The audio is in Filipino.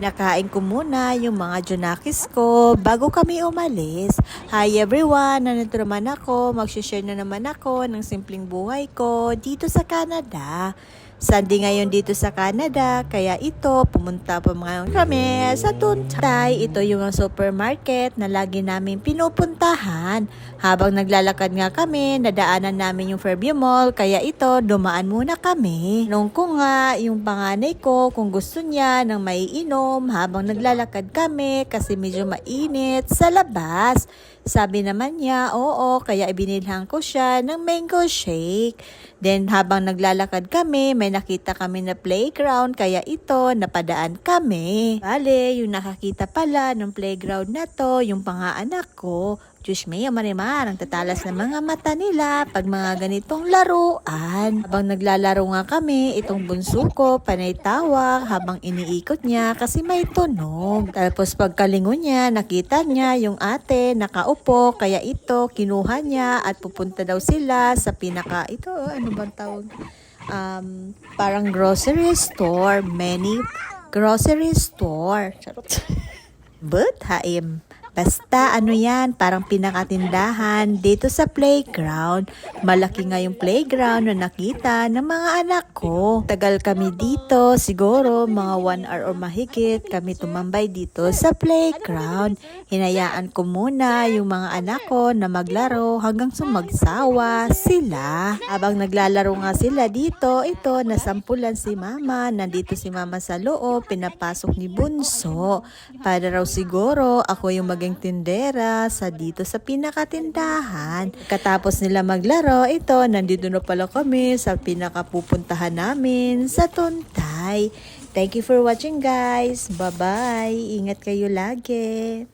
Nakain ko muna yung mga junakis ko bago kami umalis. Hi everyone! Nandito naman ako. Mag-share na naman ako ng simpleng buhay ko dito sa Canada. Sunday ngayon dito sa Canada, kaya ito, pumunta pa mga kami sa Tuntay. Ito yung supermarket na lagi namin pinupuntahan. Habang naglalakad nga kami, nadaanan namin yung Fairview Mall, kaya ito, dumaan muna kami. Nung ko nga, yung panganay ko, kung gusto niya ng maiinom, habang naglalakad kami, kasi medyo mainit sa labas. Sabi naman niya, oo, kaya ibinilhan ko siya ng mango shake. Then habang naglalakad kami, may nakita kami na playground, kaya ito, napadaan kami. Bale, yung nakakita pala ng playground na to, yung pangaanak ko. Diyos mio, marimar, ang tatalas ng mga mata nila pag mga ganitong laruan. Habang naglalaro nga kami, itong bunso ko, panay tawag habang iniikot niya kasi may tunog. Tapos pagkalingon niya, nakita niya yung ate nakaupo, kaya ito, kinuha niya at pupunta daw sila sa pinaka, ito, ano bang tawag? Parang grocery store, many grocery store. Charot. But, haim. Basta ano yan, parang pinakatindahan dito sa playground. Malaki nga yung playground na nakita ng mga anak ko. Tagal kami dito, siguro mga 1 hour or mahigit kami tumambay dito sa playground. Hinayaan ko muna yung mga anak ko na maglaro hanggang sumagsawa sila. Habang naglalaro nga sila dito, ito nasampulan si mama. Nandito si mama sa loob, pinapasok ni Bunso. Para raw siguro ako yung maging tindera sa dito sa pinakatindahan. Katapos nila maglaro, ito, nandito na pala kami sa pinakapupuntahan namin sa Tuntay. Thank you for watching guys. Bye-bye. Ingat kayo lagi.